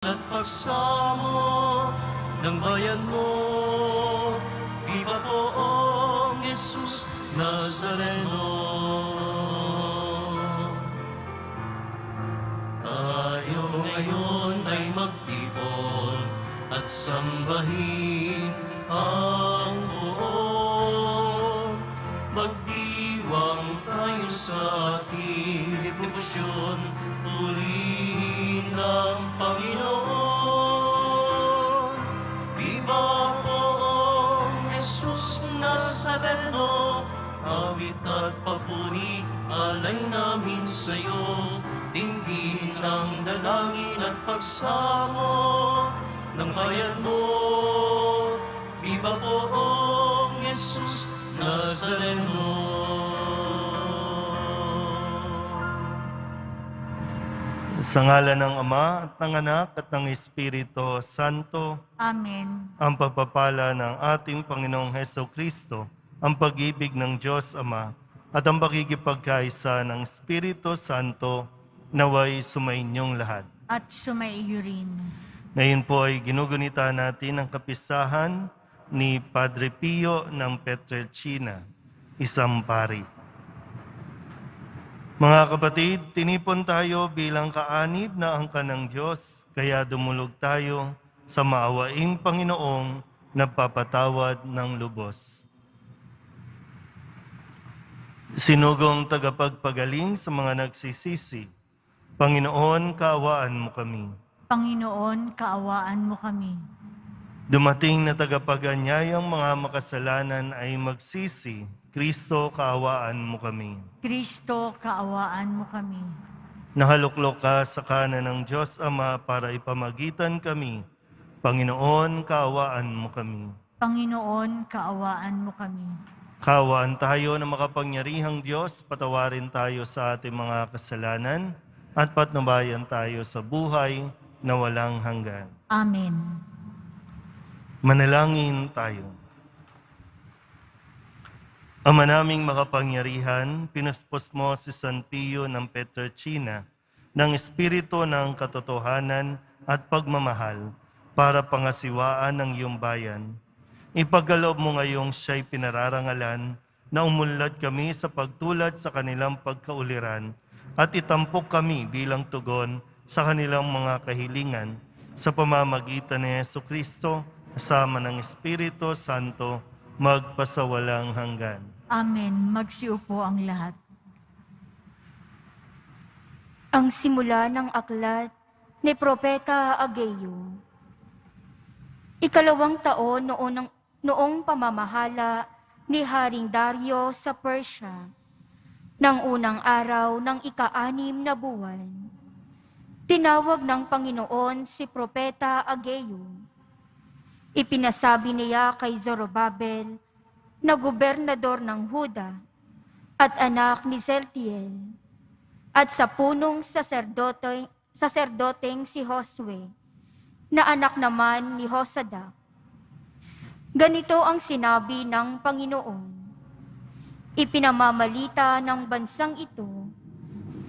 at pagsamo ng bayan mo. Viva poong Jesus Nazareno. Tayo ngayon ay magtipon at sambahin ang poon. Magdiwang tayo sa ating debosyon, purihin ang Panginoon. Viva poong Jesus Nazareno, awit at papuri alay namin sa'yo. Dinggin ang dalangin at pagsamo ng bayan mo. Viva poong Jesus Nazareno. Sa ngalan ng Ama at ng Anak at ng Espiritu Santo. Amen. Ang pagpapala ng ating Panginoong Hesukristo, ang pag-ibig ng Diyos Ama, at ang pakikipagkaisa ng Espiritu Santo naway sumainyong lahat. At sumaiyo rin. Ngayon po ay ginugunita natin ang kapistahan ni Padre Pio ng Pietrelcina, isang pari. Mga kapatid, tinipon tayo bilang kaanib na angkan ng Diyos, kaya dumulog tayo sa maawaing Panginoong nagpapatawad ng lubos. Sinugong tagapagpagaling sa mga nagsisisi, Panginoon, kaawaan mo kami. Panginoon, kaawaan mo kami. Dumating na tagapaganyayang mga makasalanan ay magsisi, Kristo, kaawaan mo kami. Kristo, kaawaan mo kami. Nahaluklok ka sa kanan ng Diyos Ama para ipamagitan kami. Panginoon, kaawaan mo kami. Panginoon, kaawaan mo kami. Kaawaan tayo na makapangyarihang Diyos, patawarin tayo sa ating mga kasalanan at patnubayan tayo sa buhay na walang hanggan. Amen. Manalangin tayo. Ama naming makapangyarihan, pinuspos mo si San Pio ng Pietrelcina ng espiritu ng katotohanan at pagmamahal para pangasiwaan ng iyong bayan. Ipagkaloob mo ngayong siya'y pinararangalan na umunlad kami sa pagtulad sa kanilang pagkauliran at itampok kami bilang tugon sa kanilang mga kahilingan sa pamamagitan ni Jesucristo kasama ng Espiritu Santo magpasawalang hanggan. Amen. Magsiupo ang lahat. Ang simula ng aklat ni Propeta Ageo. Ikalawang taon noong pamamahala ni Haring Dario sa Persia, ng unang araw ng ika-6 na buwan, tinawag ng Panginoon si Propeta Ageo. Ipinasabi niya kay Zorobabel na gobernador ng Huda at anak ni Zeltiel, at sa punong saserdoteng si Josue, na anak naman ni Josadak. Ganito ang sinabi ng Panginoon: ipinamamalita ng bansang ito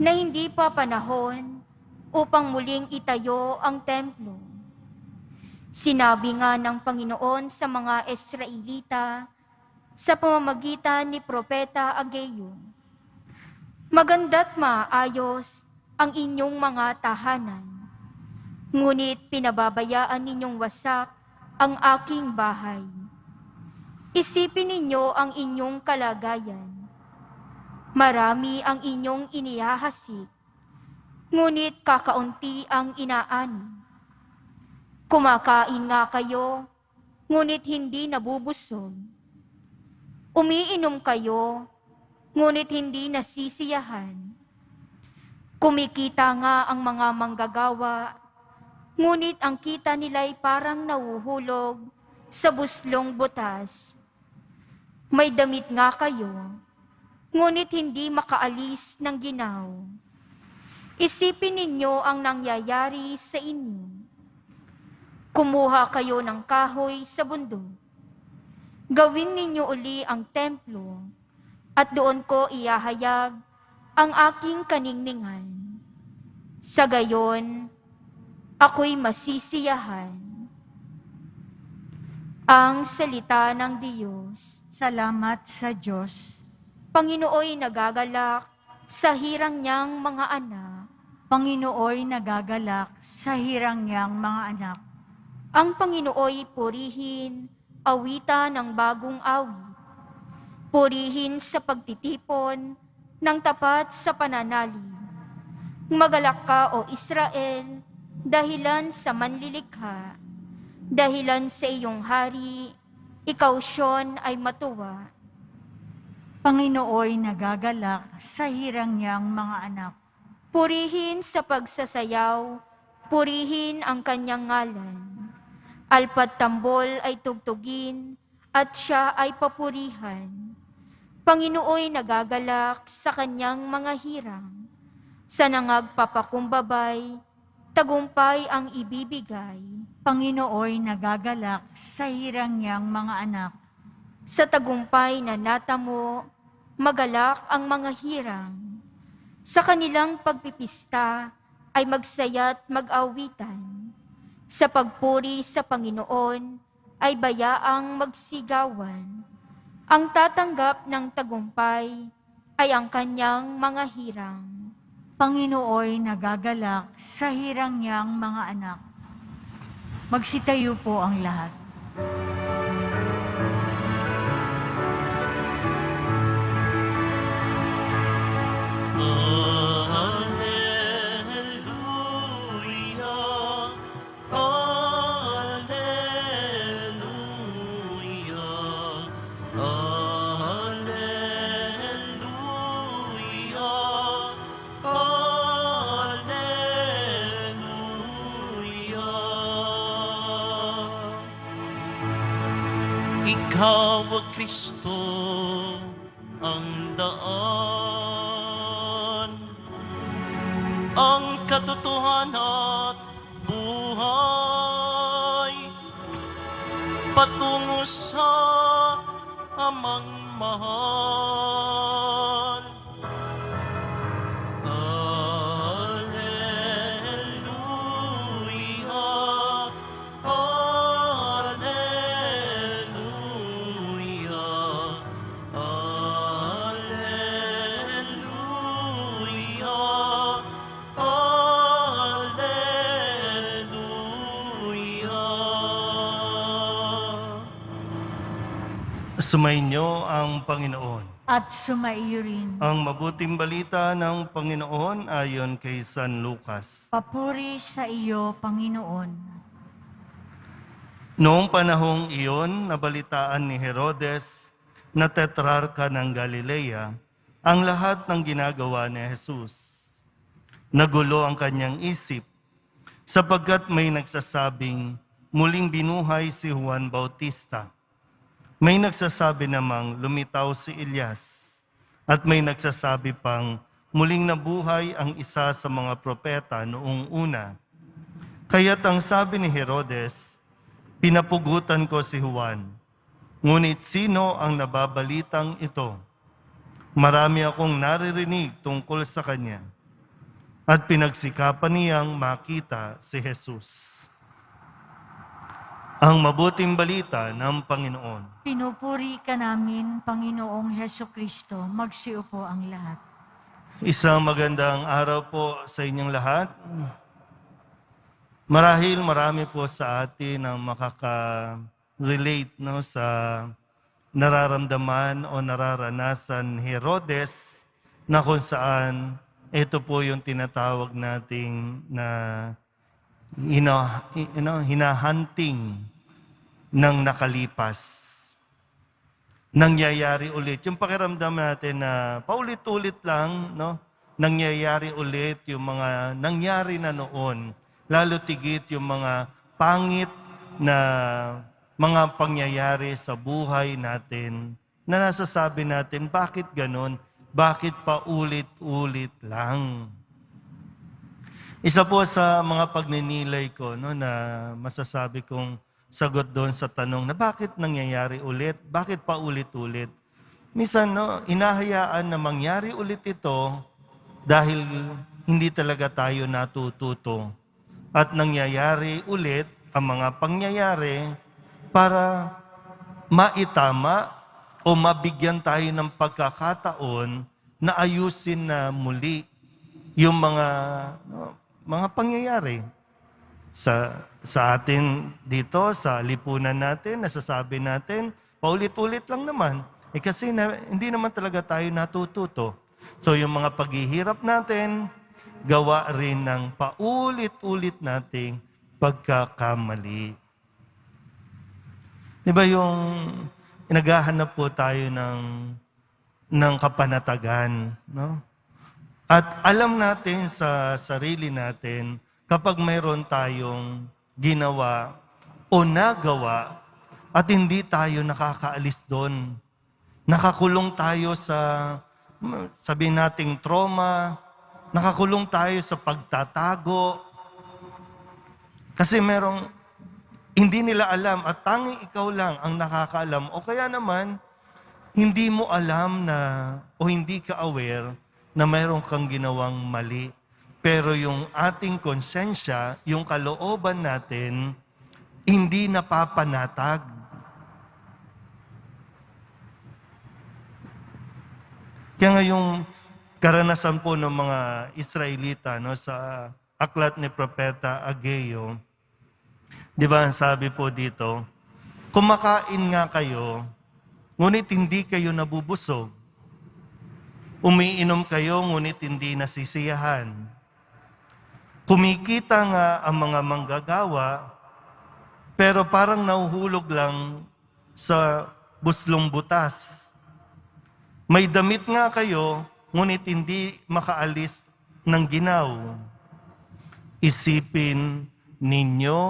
na hindi pa panahon upang muling itayo ang templo. Sinabi nga ng Panginoon sa mga Israelita sa pamamagitan ni Propeta Ageo, maganda't maayos ang inyong mga tahanan, ngunit pinababayaan ninyong wasak ang aking bahay. Isipin ninyo ang inyong kalagayan. Marami ang inyong inihahasik, ngunit kakaunti ang inaani. Kumakain nga kayo, ngunit hindi nabubusog. Umiinom kayo, ngunit hindi nasisiyahan. Kumikita nga ang mga manggagawa, ngunit ang kita nila'y parang nahuhulog sa buslong butas. May damit nga kayo, ngunit hindi makaalis ng ginaw. Isipin ninyo ang nangyayari sa inyo. Kumuha kayo ng kahoy sa bundok. Gawin ninyo uli ang templo, at doon ko ihahayag ang aking kaningningan. Sa gayon, ako'y masisiyahan. Ang salita ng Diyos. Salamat sa Diyos. Panginooy nagagalak sa hirang niyang mga anak. Panginooy nagagalak sa hirang niyang mga anak. Ang Panginooy purihin, awitan ng bagong awit. Purihin sa pagtitipon ng tapat sa pananalig. Magalak ka, O Israel, dahilan sa manlilikha. Dahilan sa iyong hari, ikaw Siyon ay matuwa. Panginooy nagagalak sa hirang niyang mga anak. Purihin sa pagsasayaw, purihin ang kanyang ngalan. Alpat tambol ay tugtugin, at siya ay papurihan. Panginooy nagagalak sa kanyang mga hirang. Sa nangagpapakumbabay, tagumpay ang ibibigay. Panginooy nagagalak sa hirang niyang mga anak. Sa tagumpay na natamo, magalak ang mga hirang. Sa kanilang pagpipista ay magsaya't mag-awitan. Sa pagpuri sa Panginoon ay bayaang magsigawan. Ang tatanggap ng tagumpay ay ang kanyang mga hirang. Panginooy nagagalak sa hirang niyang mga anak. Magsitayo po ang lahat. Alleluia, Alleluia, Alleluia, Alleluia. Ikaw, O Kristo, ang daan, ang katotohanan at buhay, patungo sa Amang mahal. Alleluia, Alleluia, Alleluia, Alleluia. Sumainyo ang Panginoon. At sumaiyo rin. Ang mabuting balita ng Panginoon ayon kay San Lucas. Papuri sa iyo, Panginoon. Noong panahong iyon, nabalitaan ni Herodes na tetrarka ng Galilea ang lahat ng ginagawa ni Jesus. Nagulo ang kanyang isip sapagkat may nagsasabing muling binuhay si Juan Bautista. May nagsasabi namang lumitaw si Elias at may nagsasabi pang muling nabuhay ang isa sa mga propeta noong una. Kaya't ang sabi ni Herodes, pinapugutan ko si Juan. Ngunit sino ang nababalitang ito? Marami akong naririnig tungkol sa kanya. At pinagsikapan niyang makita si Jesus. Ang mabuting balita ng Panginoon. Pinupuri ka namin, Panginoong Heso Kristo. Magsiupo ang lahat. Isang magandang araw po sa inyong lahat. Marahil marami po sa atin ang makaka-relate sa nararamdaman o nararanasan ni Herodes na kung saan ito po yung tinatawag nating na hinahunting ng nakalipas. Nangyayari ulit. Yung pakiramdam natin na paulit-ulit lang, nangyayari ulit yung mga nangyari na noon. Lalo tigit yung mga pangit na mga pangyayari sa buhay natin na nasasabi natin, bakit ganon? Bakit paulit-ulit lang? Isa po sa mga pagninilay ko na masasabi kong sagot doon sa tanong na bakit nangyayari ulit? Bakit paulit-ulit? Minsan, hinahayaan na mangyari ulit ito dahil hindi talaga tayo natututo. at nangyayari ulit ang mga pangyayari para maitama o mabigyan tayo ng pagkakataon na ayusin na muli yung mga pangyayari sa atin dito, sa lipunan natin, nasasabi natin, paulit-ulit lang naman. Kasi hindi naman talaga tayo natututo. So yung mga paghihirap natin, gawa rin ng paulit-ulit nating pagkakamali. Di ba yung naghahanap po tayo ng kapanatagan, no? At alam natin sa sarili natin, kapag mayroon tayong ginawa o nagawa at hindi tayo nakakaalis doon, nakakulong tayo sa, sabihin nating trauma, nakakulong tayo sa pagtatago. Kasi hindi nila alam at tanging ikaw lang ang nakakaalam. O kaya naman, hindi mo alam o hindi ka aware na mayroon kang ginawang mali. Pero yung ating konsensya, yung kalooban natin, hindi napapanatag. Kaya nga yung karanasan po ng mga Israelita sa aklat ni Propeta Ageo, di ba ang sabi po dito, kumakain nga kayo, ngunit hindi kayo nabubusog. Umiinom kayo, ngunit hindi nasisiyahan. Kumikita nga ang mga manggagawa, pero parang nahuhulog lang sa buslong butas. May damit nga kayo, ngunit hindi makaalis ng ginaw. Isipin ninyo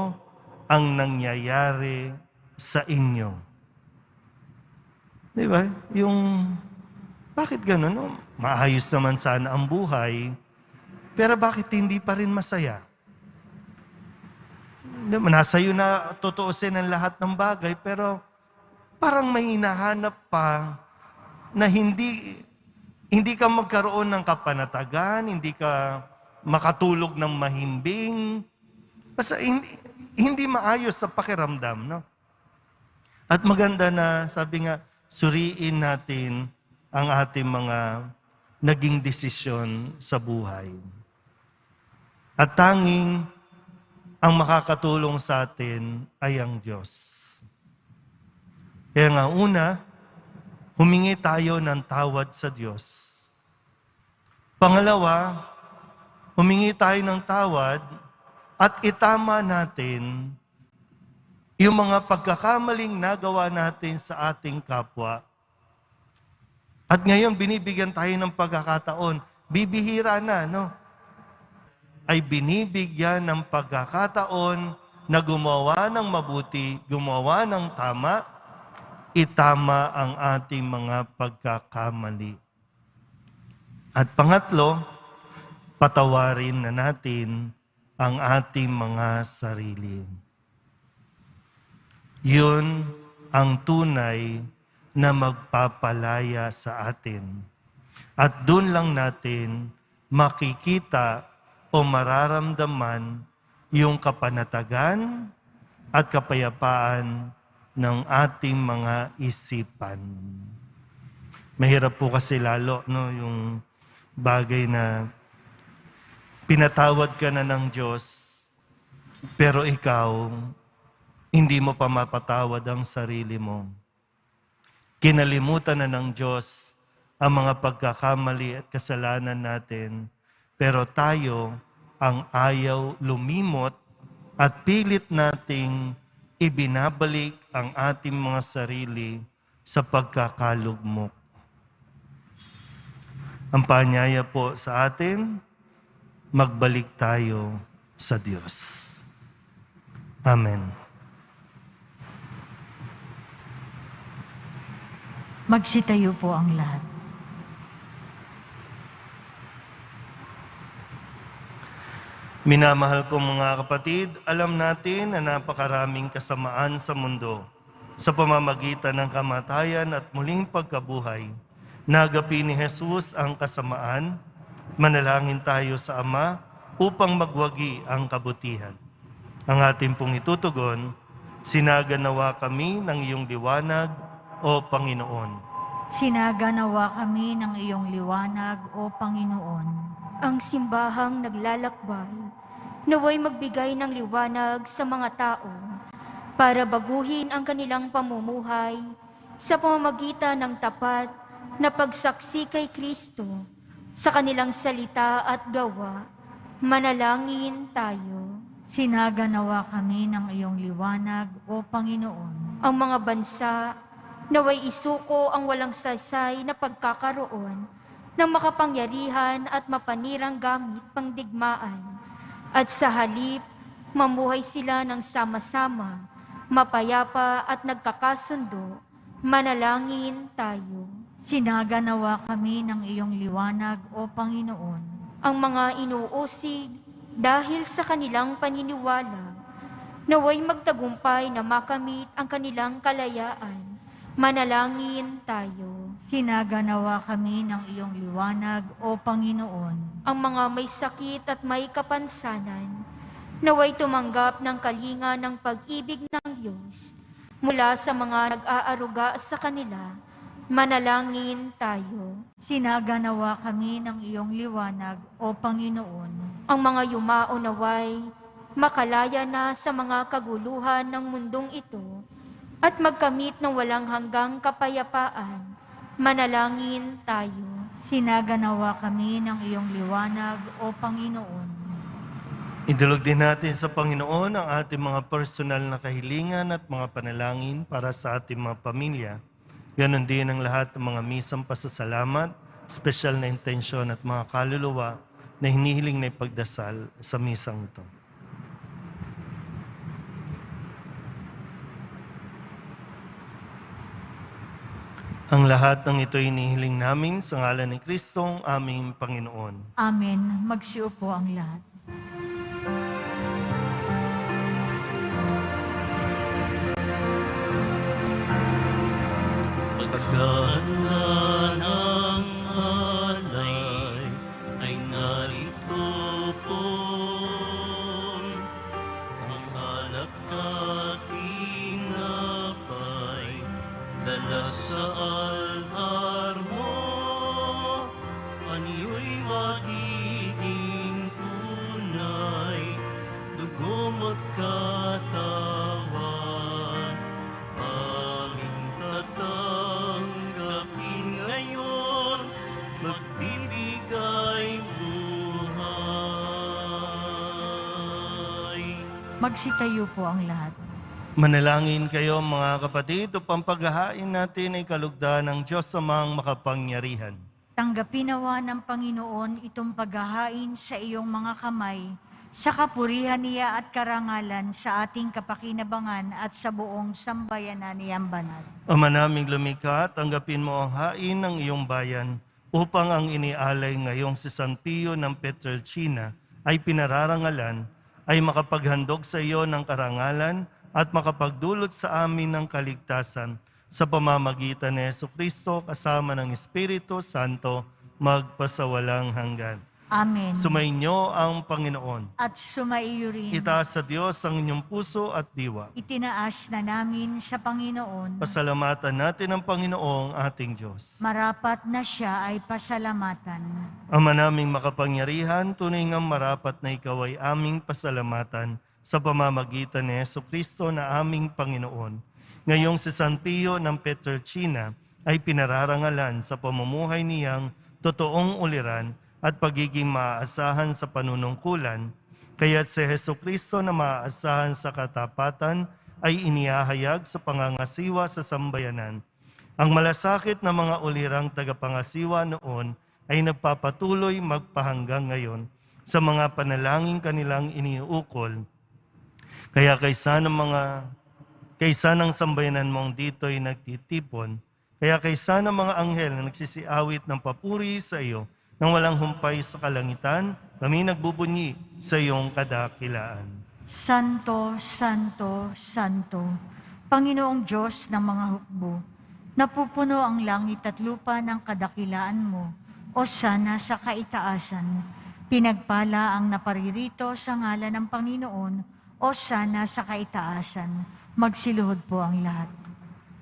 ang nangyayari sa inyo. Di ba? Bakit ganun? No? Maayos naman sana ang buhay, pero bakit hindi pa rin masaya? Nasa iyo na tutuusin ang lahat ng bagay, pero parang may hinahanap pa na hindi ka magkaroon ng kapanatagan, hindi ka makatulog ng mahimbing. Basta hindi maayos sa pakiramdam. No? At maganda na, sabi nga, suriin natin ang ating mga naging desisyon sa buhay. At tanging ang makakatulong sa atin ay ang Diyos. Kaya nga una, humingi tayo ng tawad sa Diyos. Pangalawa, humingi tayo ng tawad at itama natin yung mga pagkakamaling nagawa natin sa ating kapwa. At ngayon, binibigyan tayo ng pagkakataon. Bibihira na, no? Ay binibigyan ng pagkakataon na gumawa ng mabuti, gumawa ng tama, itama ang ating mga pagkakamali. At pangatlo, patawarin na natin ang ating mga sarili. Yun ang tunay na magpapalaya sa atin. At doon lang natin makikita o mararamdaman yung kapanatagan at kapayapaan ng ating mga isipan. Mahirap po kasi lalo, no, yung bagay na pinatawad ka na ng Diyos, pero ikaw, hindi mo pa mapatawad ang sarili mo. Kinalimutan na ng Diyos ang mga pagkakamali at kasalanan natin, pero tayo ang ayaw lumimot at pilit nating ibinabalik ang ating mga sarili sa pagkakalugmok. Ang paanyaya po sa atin, magbalik tayo sa Diyos. Amen. Magsitayo po ang lahat. Minamahal kong mga kapatid, alam natin na napakaraming kasamaan sa mundo sa pamamagitan ng kamatayan at muling pagkabuhay. Nagapi ni Jesus ang kasamaan. Manalangin tayo sa Ama upang magwagi ang kabutihan. Ang ating pong itutugon, sinaganawa kami ng iyong liwanag, O Panginoon. Sinaganawa kami ng iyong liwanag, O Panginoon. Ang simbahang naglalakbay, naway magbigay ng liwanag sa mga tao para baguhin ang kanilang pamumuhay sa pamamagitan ng tapat na pagsaksi kay Kristo sa kanilang salita at gawa. Manalangin tayo. Sinaganawa kami ng iyong liwanag, O Panginoon. Ang mga bansa naway isuko ang walang saysay na pagkakaroon ng makapangyarihan at mapanirang gamit pangdigmaan. At sa halip, mamuhay sila ng sama-sama, mapayapa at nagkakasundo. Manalangin tayo. Sinaganawa kami ng iyong liwanag, O Panginoon. Ang mga inuusig dahil sa kanilang paniniwala, naway magtagumpay na makamit ang kanilang kalayaan. Manalangin tayo. Sinaganawa kami ng iyong liwanag, O Panginoon. Ang mga may sakit at may kapansanan, naway tumanggap ng kalinga ng pag-ibig ng Diyos mula sa mga nag-aaruga sa kanila. Manalangin tayo. Sinaganawa kami ng iyong liwanag, O Panginoon. Ang mga yumao naway makalaya na sa mga kaguluhan ng mundong ito at magkamit ng walang hanggang kapayapaan. Manalangin tayo. Sinaganawa kami ng iyong liwanag, O Panginoon. Idulog din natin sa Panginoon ang ating mga personal na kahilingan at mga panalangin para sa ating mga pamilya. Ganon din ang lahat ng mga misang pasasalamat, special na intensyon at mga kaluluwa na hinihiling na ipagdasal sa misang ito. Ang lahat ng ito hinihiling namin sa ngalan ni Kristong aming Panginoon. Amen. Magsiupo ang lahat. Pagkahanda ng alay ay narito po ang alap kating napay dala sa altar mo. Aniyo'y magiging tunay, dugo mo't katawan. Aming tatanggapin ngayon, magbibigay buhay. Magsitayo po ang lahat. Manalangin kayo mga kapatid upang paghahain natin ay kalugdan ng Diyos amang makapangyarihan. Tanggapin nawa ng Panginoon itong paghahain sa iyong mga kamay, sa kapurihan niya at karangalan sa ating kapakinabangan at sa buong sambayanan niyang banal. Ama naming lumikha, tanggapin mo ang hain ng iyong bayan upang ang inialay ngayong si San Pio ng Pietrelcina ay pinararangalan, ay makapaghandog sa iyo ng karangalan at makapagdulot sa amin ng kaligtasan sa pamamagitan ni Jesucristo kasama ng Espiritu Santo magpasawalang hanggan. Amen. Sumainyo ang Panginoon. At sumaiyo rin. Itaas sa Diyos ang inyong puso at diwa. Itinaas na namin sa Panginoon. Pasalamatan natin ang Panginoong ating Diyos. Marapat na siya ay pasalamatan. Ama naming makapangyarihan, tunay ngang marapat na ikaw ay aming pasalamatan sa pamamagitan ni Jesucristo na aming Panginoon. Ngayong si San Pio ng Pietrelcina ay pinararangalan sa pamumuhay niyang totoong uliran at pagiging maaasahan sa panunungkulan, kaya't si Jesucristo na maaasahan sa katapatan ay inihahayag sa pangangasiwa sa sambayanan. Ang malasakit na mga ulirang tagapangasiwa noon ay nagpapatuloy magpahanggang ngayon sa mga panalangin kanilang iniukol. Kaya kaysa ng sambayanan mong dito'y nagtitipon, kaya kaysa ng mga anghel na nagsisiawit ng papuri sa iyo, nang walang humpay sa kalangitan, kami nagbubunyi sa iyong kadakilaan. Santo, Santo, Santo, Panginoong Diyos ng mga hukbo, napupuno ang langit at lupa ng kadakilaan mo, o sana sa kaitaasan. Pinagpala ang naparirito sa ngalan ng Panginoon o sana sa kaitaasan. Magsiluhod po ang lahat.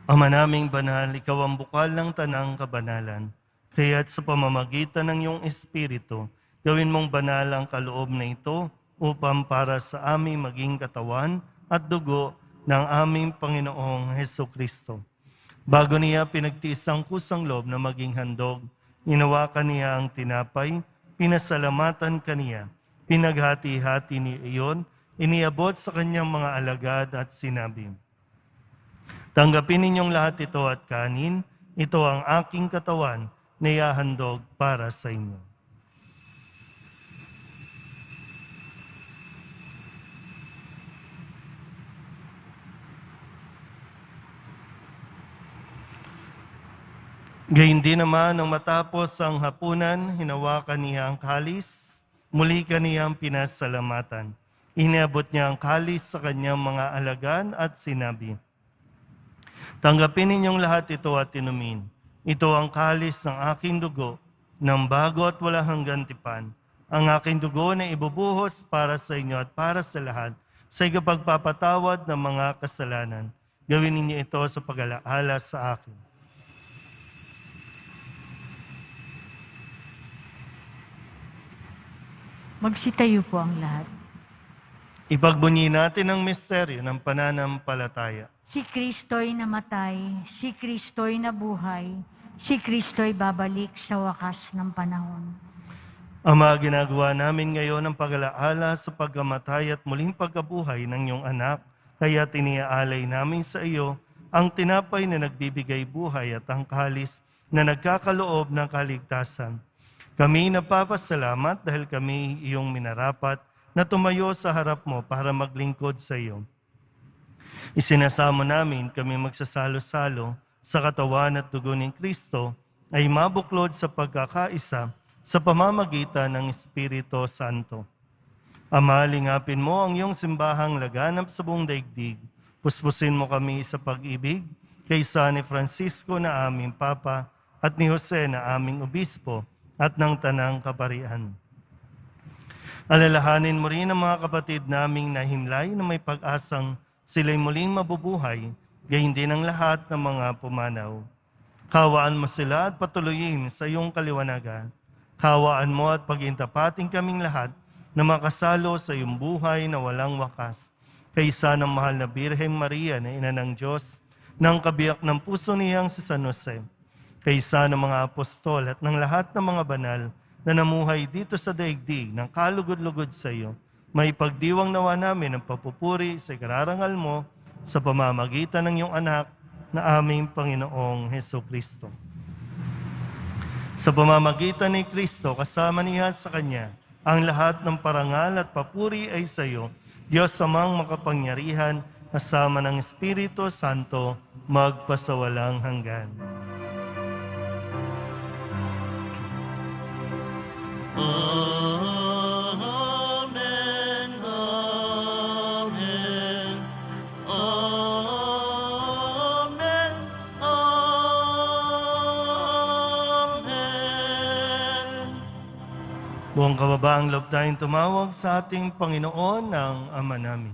Ama naming banal, ikaw ang bukal ng tanang kabanalan. Kaya't sa pamamagitan ng iyong Espiritu, gawin mong banal ang kaloob na ito upang para sa aming maging katawan at dugo ng aming Panginoong Hesukristo. Bago niya pinagtiis ang kusang loob na maging handog, inawakan niya ang tinapay, pinasalamatan kaniya, pinaghati-hati niya iyon, iniabot sa kanyang mga alagad at sinabi, "Tanggapin ninyong lahat ito at kanin, ito ang aking katawan na ihahandog para sa inyo." Gayun din naman nang matapos ang hapunan, hinawakan niya ang kalis, muli kaniyang pinasalamatan. Iniabot niya ang kalis sa kanyang mga alagan at sinabi, "Tanggapin ninyong lahat ito at inumin. Ito ang kalis ng aking dugo, ng bago at walang hanggang tipan. Ang aking dugo na ibubuhos para sa inyo at para sa lahat, sa ikapagpapatawad ng mga kasalanan. Gawin ninyo ito sa pag-alaala sa akin." Magsitayo po ang lahat. Ipagbunyi natin ang misteryo ng pananampalataya. Si Kristo'y namatay, si Kristo'y nabuhay, si Kristo'y babalik sa wakas ng panahon. Ama, ginagawa namin ngayon ang pag-alaala sa pagkamatay at muling pagkabuhay ng iyong anak, kaya tiniaalay namin sa iyo ang tinapay na nagbibigay buhay at ang kalis na nagkakaloob ng kaligtasan. Kami napapasalamat dahil kami iyong minarapat na tumayo sa harap mo para maglingkod sa iyo. Isinasamo namin kami magsasalo-salo sa katawan at dugo ni Kristo ay mabuklod sa pagkakaisa sa pamamagitan ng Espiritu Santo. Ama, lingapin mo ang iyong simbahang laganap sa buong daigdig. Puspusin mo kami sa pag-ibig kaysa ni Francisco na aming Papa at ni Jose na aming Obispo at ng Tanang Kaparian. Alalahanin mo rin ang mga kapatid naming nahimlay na may pag-asang sila'y muling mabubuhay, gayon din ang lahat ng mga pumanaw. Kawaan mo sila at patuloyin sa iyong kaliwanagan. Kawaan mo at pagintapating kaming lahat na makasalo sa iyong buhay na walang wakas. Kaysa ng mahal na Birheng Maria na Ina ng Diyos, ng kabiyak ng puso niyang si San Jose, kaysa ng mga apostol at ng lahat ng mga banal na namuhay dito sa daigdig ng kalugod-lugod sa iyo, may pagdiwang nawa namin ang papupuri sa ikararangal mo sa pamamagitan ng iyong anak na aming Panginoong Hesukristo. Sa pamamagitan ni Kristo, kasama niya sa Kanya, ang lahat ng parangal at papuri ay sa iyo, Diyos amang makapangyarihan, kasama ng Espiritu Santo, magpasawalang hanggan. Amen, amen, amen, amen. Buong kababaang loob tayong tumawag sa ating Panginoon ng Ama namin.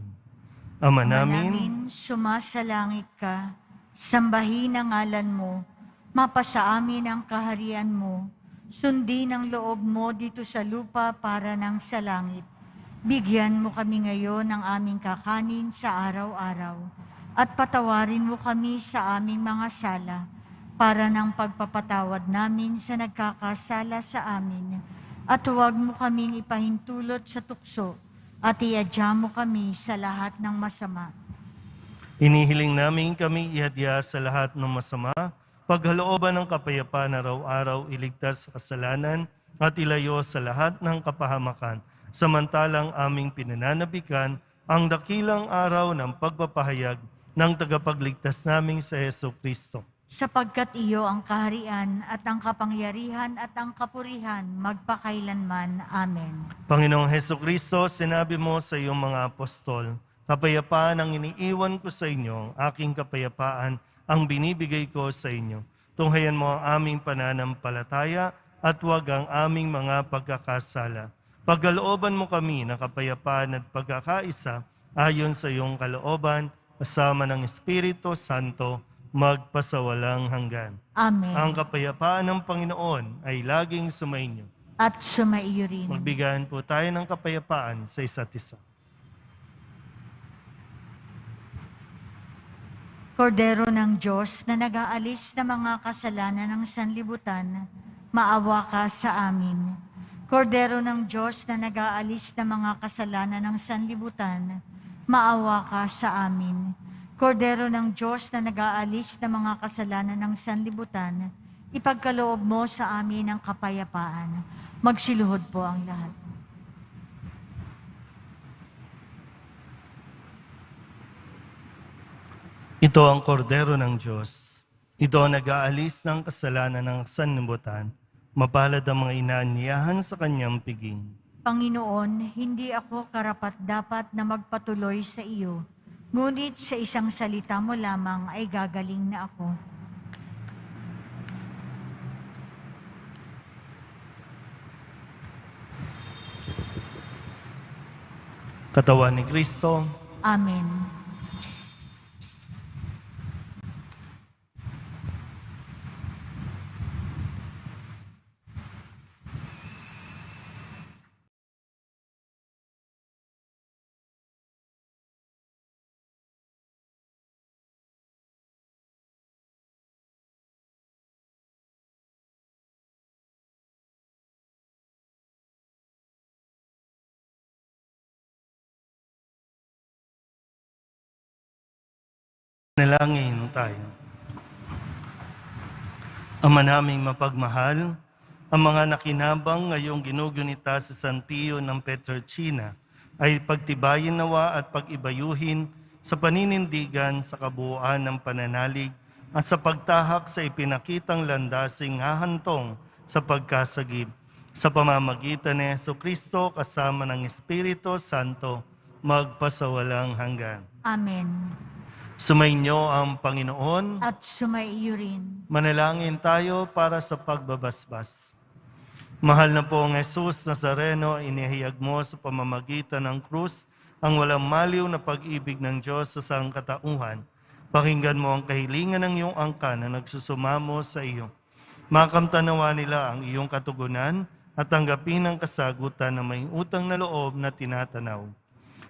Ama namin, sumasalangit ka, sambahin ang ngalan mo, mapasa amin ang kaharian mo, sundin ang loob mo dito sa lupa para nang sa langit. Bigyan mo kami ngayon ng aming kakanin sa araw-araw, at patawarin mo kami sa aming mga sala, para ng pagpapatawad namin sa nagkakasala sa amin. At huwag mo kaming ipahintulot sa tukso, at iadya mo kami sa lahat ng masama. hinihiling namin kami ihadya sa lahat ng masama, paghalooban ng kapayapaan araw-araw, iligtas sa kasalanan at ilayo sa lahat ng kapahamakan, samantalang aming pinananabikan ang dakilang araw ng pagpapahayag ng tagapagligtas naming sa Jesucristo. Sapagkat iyo ang kaharian at ang kapangyarihan at ang kapurihan magpakailanman. Amen. Panginoong Jesucristo, sinabi mo sa iyong mga apostol, kapayapaan ang iniiwan ko sa inyo, aking kapayapaan ang binibigay ko sa inyo. Tunghayan mo ang aming pananampalataya at huwag ang aming mga pagkakasala. Pagkalooban mo kami ng kapayapaan at pagkakaisa ayon sa iyong kalooban, kasama ng Espiritu Santo, magpasawalang hanggan. Amen. Ang kapayapaan ng Panginoon ay laging sumainyo. At sumaiyo rin. Magbigayan po tayo ng kapayapaan sa isa't isa. Kordero ng Diyos na nag-aalis ng mga kasalanan ng sanlibutan, maawa ka sa amin. Kordero ng Diyos na nag-aalis ng mga kasalanan ng sanlibutan, maawa ka sa amin. Kordero ng Diyos na nag-aalis ng mga kasalanan ng sanlibutan, ipagkaloob mo sa amin ang kapayapaan. Magsiluhod po ang lahat. Ito ang kordero ng Diyos. Ito ang nag-aalis ng kasalanan ng sanlibutan. Mapalad ang mga inaanyayahan sa kanyang piging. Panginoon, hindi ako karapat-dapat na magpatuloy sa iyo, ngunit sa isang salita mo lamang ay gagaling na ako. Katawan ni Kristo, Amen. nalangin tayo. Ama naming mapagmahal, ang mga nakinabang ngayong ginugunita sa San Pio ng Pietrelcina ay pagtibayin nawa at pag-ibayuhin sa paninindigan sa kabuuan ng pananalig at sa pagtahak sa ipinakitang landasing hahantong sa pagkasagip sa pamamagitan ni Jesucristo kasama ng Espiritu Santo magpasawalang hanggan. Amen. Sumainyo ang Panginoon. At sumaiyo rin. Manalangin tayo para sa pagbabasbas. Mahal na pong Jesus Nazareno, inihayag mo sa pamamagitan ng krus ang walang maliw na pag-ibig ng Diyos sa sangkatauhan. Pakinggan mo ang kahilingan ng iyong angkan na nagsusumamo sa iyo. Makamtanawa nila ang iyong katugunan at tanggapin ang kasagutan na may utang na loob na tinatanaw.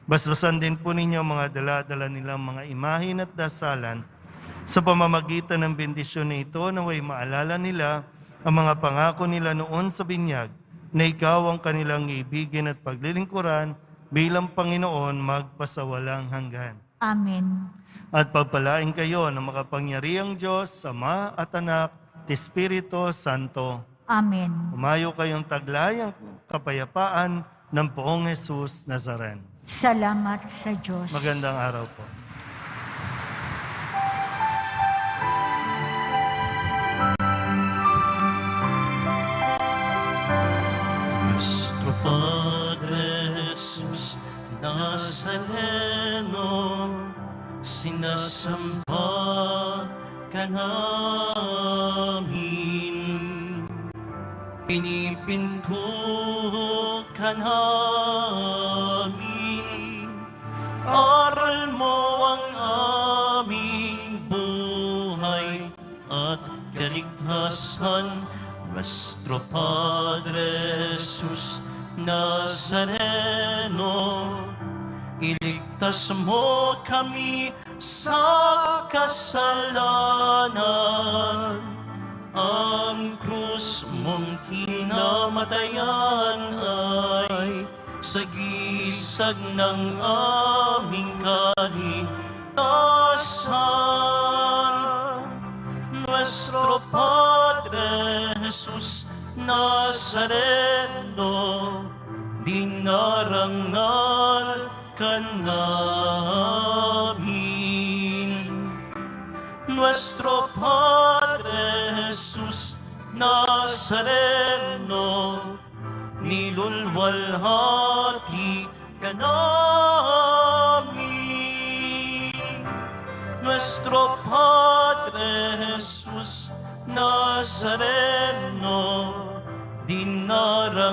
Basbasan din po ninyo ang mga dala-dala nilang mga imahin at dasalan sa pamamagitan ng bendisyon na ito naway maalala nila ang mga pangako nila noon sa binyag na ikaw ang kanilang ibigin at paglilingkuran bilang Panginoon magpasawalang hanggan. Amen. At pagpalain kayo ng makapangyarihang Diyos, Ama at Anak, at Espiritu Santo. Amen. Umayo kayong taglay ang kapayapaan ng poong Jesus Nazaren. Salamat sa Diyos. Magandang araw po. Nuestro Padre Jesus Nazareno, sinasamba ka namin. Pinipinto ka namin, aral mo ang aming buhay at kaligtasan. Nuestro Padre Jesus Nazareno, iligtas mo kami sa kasalanan. Ang krus mong kinamatayan ay sagisag ng aming kaligtasan. Nuestro Padre Jesus Nazareno, dinarangal ka namin. Nuestro Padre Jesus Nazareno, nilulwalhati ka namin. Nuestro Padre Jesus Nazareno, dinarangal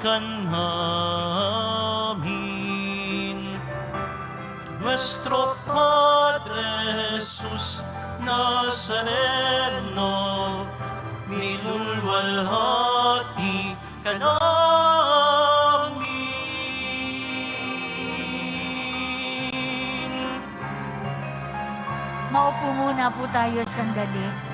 ka namin. Nuestro Padre Jesus Nazareno, nilulwalhati ka namin. Maupo muna po tayo sandali.